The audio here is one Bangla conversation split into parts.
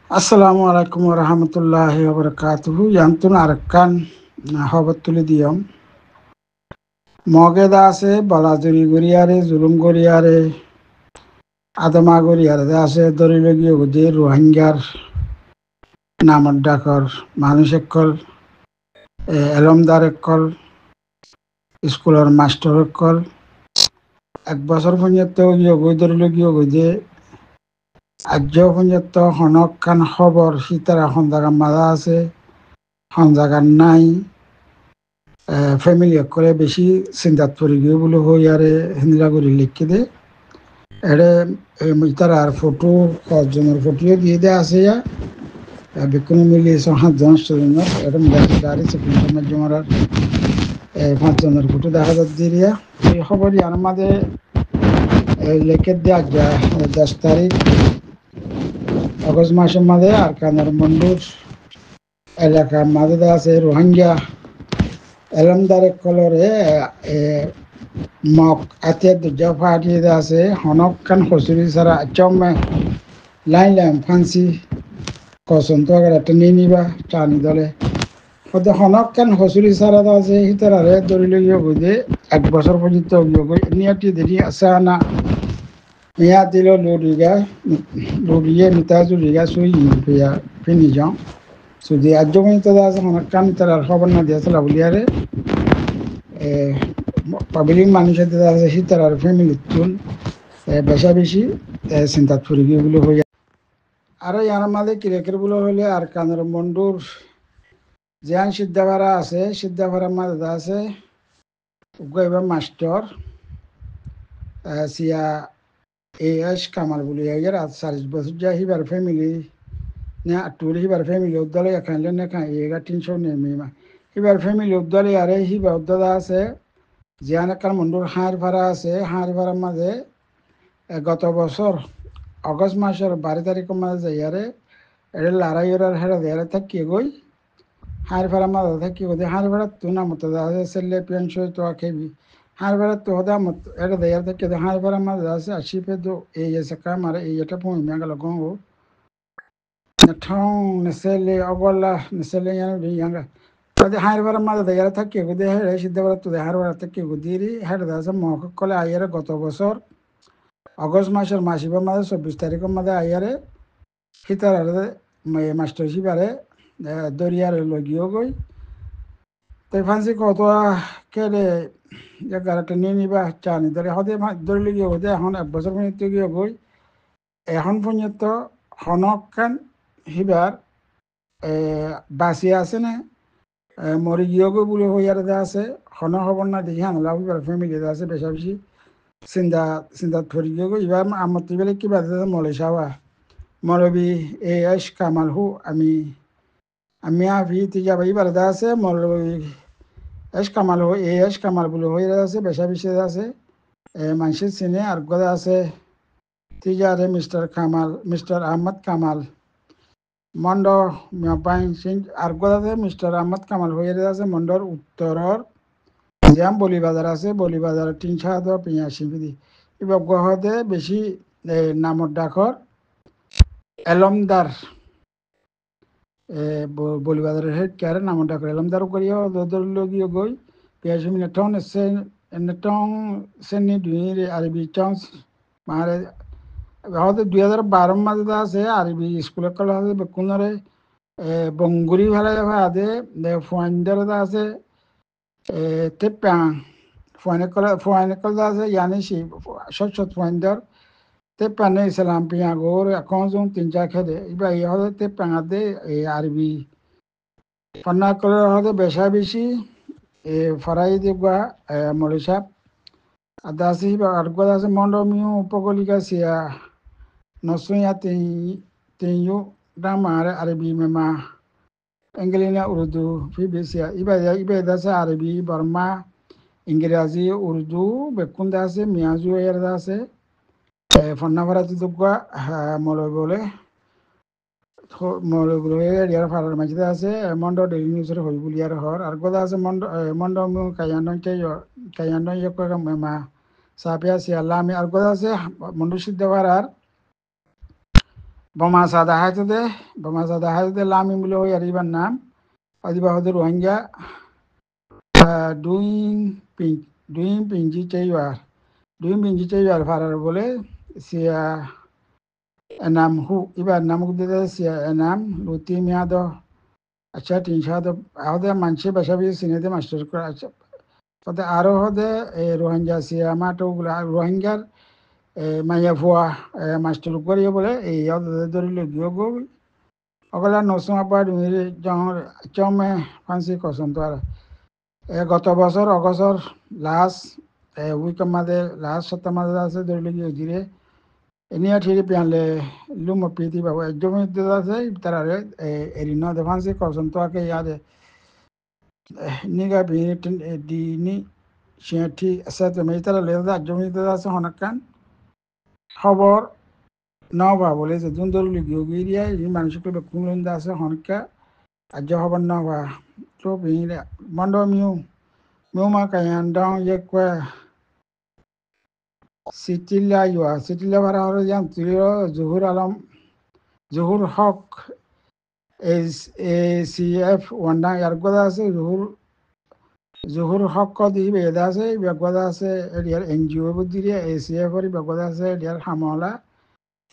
Assalamu alaikum warahmatullahi wabarakatuh. Yantun arkan hobatuli diyam. Mogeda আছে বালাজুরি গড়িয়ারে জুলুম গড়িয়ারে আদমা গড়িয়ারে আছে দরিলগীয় যে রোহিঙ্গার নামত ডাকর মানুষ একল এলমদার একল স্কুলের মাস্টার একল 1 বছর পর্যন্ত দরিলগীয় যে আজ পর্যন্ত হনক খান খবর সীতারা হন্দাগান মাদা আছে হন্দাগান নাই ফ্যামিলি করে বেশি চিন্তাত পড়ি গিয়ে বলে হই আরে হিন্দা করে লিখে দে এড়ে তার আর ফটো 5 জনের ফটো দিয়ে দে আছে বিক্ষণ মিলিয়ে 7 জন স্টুডেন্ট এটা গাড়ি সেকেন্ড জমার 5 জনের ফটো দেখা যাচ্ছে দিয়া এই খবরই আর মাঝে লিখে দেওয়া যায় 10 তারিখ আগস্ট মাসের মাঝে আর কানার মন্ডুর এলাকার মাঝে আছে রোহিঙ্গা এলমদারে কলরে মক আতে দুজা ফাটিয়ে আছে হনক খান হসুরি সারা চমে লাইন লাইন ফান্সি কসন্ত একটা নিয়ে নিবা টানি দলে হয়তো হনক খান হসুরি সারা আছে হিতারে দরিল বুঝে 1 বছর পর্যন্ত নিয়াটি দেরি আছে না মিয়া দিল লুড়িয়ে মিতা জুড়িয়া সুই ফিয়া ফিনি যাও সুদি আজ পর্যন্ত আছে হনক খান তার খবর না দিয়েছিল বলিয়ারে পাবলিক মানুষের আছে সীতার আর ফ্যামিলির তুন বেশা বেশি চিন্তাত ফুরি গিয়েগুলো হয়ে আর ইয়ার মাঝে কিরেকের গুলো হলে আর কানের মন্ডুর জিয়ান সিদ্ধাভাড়া আছে সিদ্ধাভাড়ার মাঝে আছে এবার মাস্টার সিয়া এস কামাল বলে এর 40 বছর যা হিবার ফ্যামিলি না টুর হিবার ফ্যামিলি উদ্দলে এখানে না খাই এগা 300 নেমে হিবার ফ্যামিলি উদ্দলে আরে হিবার উদ্দলা আছে জিয়ান একটা মন্ডুর হাঁড় ভাড়া আছে হাঁড় ভাড়ার মাঝে গত বছর আগস্ট মাসের 12 তারিখের মাঝে যাইয়ারে এটা লড়াইয়ের হেরা দেয়ারে থাকিয়ে গই হাঁড় ভাড়ার মাঝে থাকিয়ে গই হাঁড় ভাড়া তো না মতো আছে সেলে পেনশন তো খেবি হাঁড় ভাড়া তো হদা মতো এটা দেয়ার থাকিয়ে হাঁড় ভাড়ার মাঝে আছে আসিপে তো এই এসে কাম আর এই এটা পৌঁছ গেল গো ঠাং নেসেলে অগলা নেসেলে ইয়াঙ্গা হাঁড় ভাড়ার মাঝে দেয়ারে থাকিয়ে গই হেরে সিদ্ধা ভাড়া তো হাঁড় ভাড়া থাকিয়ে গই দিয়ে হেরে আছে মহক কলে আইয়ারে গত বছর আগস্ট মাসের মাসিবার মাঝে 24 তারিখের মাঝে আইয়ারে সীতারে মাস্টার শিবারে দরিয়ারে লগিও গই তাই ফান্সি কত কেড়ে গাড়াটা নিয়ে নিবা চানি ধরে হদে ধরে লগিয়ে হতে এখন 1 বছর পর্যন্ত গিয়ে গই এখন পর্যন্ত হনক খান হিবার বাঁচিয়ে আছে না মরি গিয়ে গই বলে হইয়ারে আছে হন খবর না দেখি হানলা হিবার ফ্যামিলিতে আছে বেশা বেশি চিন্তা ধরি গিয়ে গই এবার আমার তুই কিবা মলে সাওয়া মৌলবী এস কামাল হু আমি আভি তিজা ভাই বারদা আছে মৌলবী এস কামাল হু এস কামাল বলে হয়ে আছে বেশা বেশি আছে মানুষের চিনে আর গদা আছে তিজারে মিস্টার আহমদ কামাল মন্ড পাইন সিং আর গদাতে মিস্টার আহমদ কামাল হয়ে আছে মন্ডর উত্তরর জ্যাম বলিবাজার আছে বলিবাজার 385 এবার গহতে বেশি নামর ডাকর এলমদার বলিবাজারের হেড কেয়ারে নাম ডাক এলমদার করিয়া লগিয়ে গই পেঁয়াজমি নেটং সেনি দুই আরবি চান্স মারে হয়তো 2012 মাঝে আছে আরবি স্কুলের কলে আছে বেকুনরে বঙ্গুরি ভালে আদে ফুয়াইন্দার আছে তেপ্যাং ফুয়াইনেকল আছে ইয়ানিসি সৎ ফুয়াইন্দার তেপ্যানে ইসলাম পিয়া গোর এখন যখন 3-4 খেদে এবার এই হলে তেপ্যাঙাতে এই আরবি ফন্না করে হতে বেশা বেশি ফরাই দেবা মরিসাপ আদাসি বা আরগদ আছে মন্ডমিউ উপকূলিকা সিয়া নসুয়া তেইউ দামার আরবি মেমা এঙ্গেলিনা উর্দু ফিবেসিয়া ইবাই আছে আরবি বর্মা ইংরেজি উর্দু বেকুন্দা আছে মিয়াজু এর আছে ফন্না ফরাতি দুগা মলয় বলে ইয়ার ফারার মাঝে আছে মন্ড ডেইলি নিউজের হই বলি আর হর আর গদা আছে মন্ড কায়ান মা সাপিয়া সিয়াল্লা আমি আর গদা আছে মন্ড সিদ্ধ আর Boma sada hayde lami mulo yariban nam adiba hode rohingya doing pinji cheyar farar bole sia enam hu ibar nam gudde sia enam luti miado acha tinshado hode manche bashabi sinede master kora acha hode aro hode rohingya sia mato rohingya maya vua master koriye bole এই ধরিলে গিয়ে অগলা নসুম আবার চমে ফান্সি কসন তো আর গত বছর অগস্টর লাস্ট উইক মাঝে লাস্ট সপ্তাহ মাঝে আছে ধরিলে গিয়ে ধীরে এনিয়া ঠিকই পিয়ালে লুম পিতি বাবু জমি আছে তারা এরিন দে ফান্সি কসন তো আকে ইয়াদে নিগা দিনি সিঁঠি আছে মেয়ে তারা লেদা জমি আছে হনকান খবর নবা বলে যে দুন ধরলি গিয়ে মানুষকে কুমলন্দা আছে হনকা ajo haban na wa to bi le mando miu ma kayan dang ye kwa sitila bara horo jam tiro zuhur hok is acf wanda yar goda se zuhur hok ko di be da se be goda se erial ngo budire acf ori be goda se erial hamola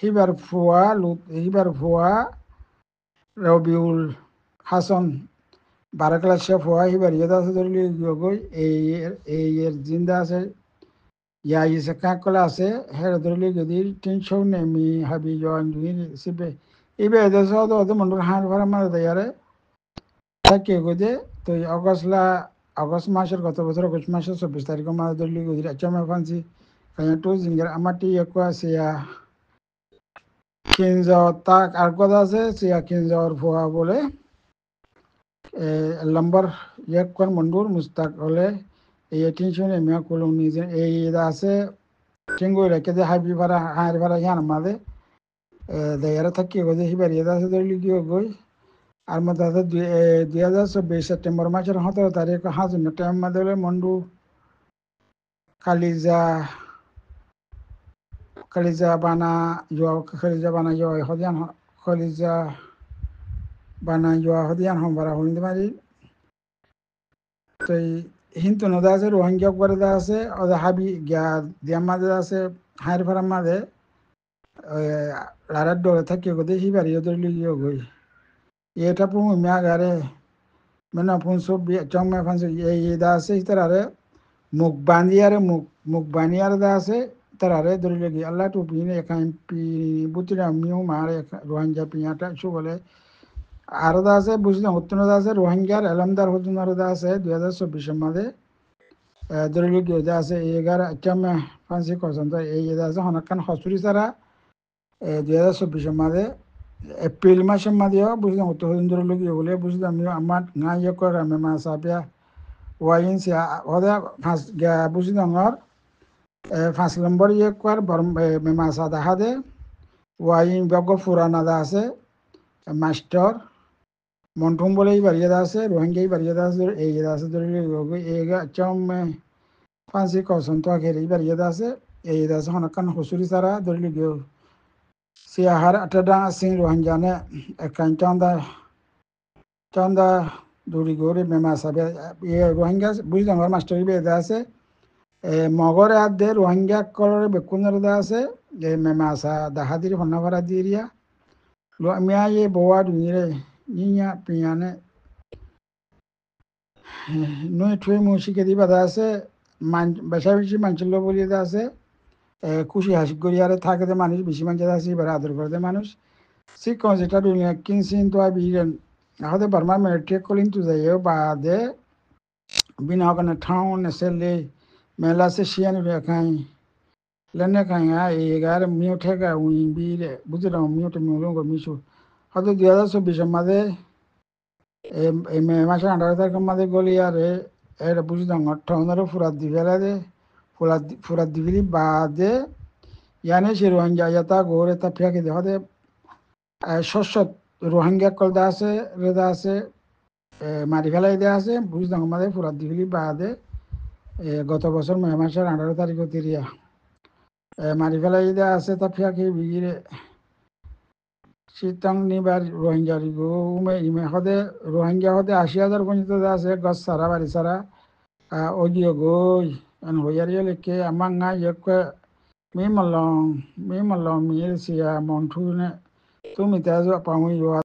hibar fuwa Rabiul Hasan বারাকলা শেফ হওয়া হিবার ইয়েদা আছে ধরলি গই এই জিন্দা আছে ইয়া ইসে কাকলা আছে হের ধরলি যদি 300 নেমি হাবি জয়েন দুই সিবে ইবে দেশ তো মন্ডল হার ভাড়া মার দেয়ারে থাকে গদে তো আগস্ট মাসের গত বছর আগস্ট মাসের 24 তারিখ মাস ধরলি গদি আচ্ছা ফান্সি কায়া তো জিঙ্গার আমাটি একো আছে কিনজাও তাক আর কথা আছে সিয়া কিনজাওর ভুয়া বলে lambar yakwan mundur mustak ole tinshon emya koloni je da ase tingo reke de habi bara yan made da yara thakki gode hibar yada ase doli gyo goi আর মধ্যে 2024 সেপ্টেম্বর মাসের 17 তারিখ হাজুন টাইম মাদলে মন্ডু কালিজা বানা হদিয়ান কালিজা বানা হদিয়ান হমবারা হইতে পারি তো হিন্তু নদা আছে রোহিঙ্গা করে দা আছে ওদের হাবি দিয়ার মাঝে আছে হায়ের ফারার মাঝে লারার ডরে থাকি গদে হিবারি ওদের লিগিয়ে গই এটা পুং মিয়া গারে মানে পুং সব চংমে ফানছে এই দা আছে তারারে মুখ বানিয়ারে দা আছে তারারে ধরে লিগি আল্লাহ টু পিনে এখান পি বুতিরা মিউ মারে রোহিঙ্গা পিয়াটা সু বলে আরো দা আছে বুঝলাম উত্তর আছে রোহিঙ্গার এলামদার হতুন আরো দা আছে 2024 মাঝে ধরিল কি আছে 11 চামে ফান্সি করছেন তো এই আছে হনকান হসুরি সারা 2024 মাঝে এপ্রিল মাসের মাঝেও বুঝলাম উত্তর হতুন ধরিল কি বলে বুঝলাম আমার না ইয়ে করে মেমা সাপিয়া ওয়াইন সে ওদা বুঝলাম আর 5 নম্বর ইয়ে কর মেমা সাদা হাদে ওয়াইন বগ ফুরানা দা আছে মাস্টার মন্টুম বলে বাড়িয়ে আছে রোহিঙ্গাই বাড়িয়ে আছে এই আছে ধরিল এইগা চমে ফান্সি কসন তো আগে বাড়িয়ে আছে এই আছে হনকান হসুরি সারা ধরিল গিয়ে সিয়াহার আটাডা সিং রোহিঙ্গানে একান চন্দা দৌড়ি গৌরে মেমা সাবে রোহিঙ্গা বুঝলাম আর মাস্টারি বেদা আছে মগরে হাত দে রোহিঙ্গা কলরে বেকুনের দা আছে মেমা সা দাহাদির হন্নাভারা দিরিয়া মিয়া বোয়া দুনিরে নিয়া পিয়ানে নই ঠুই মুশিকে দিবা দা আছে বেশা বেশি মানছিল বলি দা আছে খুশি হাসি করিয়ারে থাকে যে মানুষ বেশি মানুষ আছে এবার আদর করে মানুষ শিক্ষণ যেটা দুনিয়া কিনছিন তো বিরেন হতে বার্মা মেট্রিক কলিন তো যাইও বাদে বিনা ওখানে ঠাউ নেসেলে মেলা সে শিয়ানি খাই লেনে খাই এগার মিউ ঠেকা উই বিরে বুঝলাম মিউটে মিউলঙ্গ মিশু হয়তো 2024 মাঝে মে মাসে 18 তারিখের মাঝে গলি আর এটা বুঝলাম ঠাউনারও ফুরাত দি ফেলা দে ফুরাত দিবি বাদে ইয়ানে সে রোহিঙ্গা ইয়াতা গোরে তা ফেঁকে দে হতে শস্য রোহিঙ্গা কল দা আছে রেদা আছে মারি ফেলাই দেওয়া আছে বুঝলাম আমাদের ফুরাত দিবি বাদে গত বছর মে মাসের 18 তারিখে তিরিয়া মারি ফেলাই দেওয়া আছে তা ফেঁকে বিগিরে শীতং নিবার রোহিঙ্গা উমে ইমে হদে রোহিঙ্গা হদে 80,000 পর্যন্ত আছে গছ সারা বাড়ি সারা ওগিও গই en hoyariyo leke amanga yekwe mi malong mi siya monthune tu mi tazo pamu yo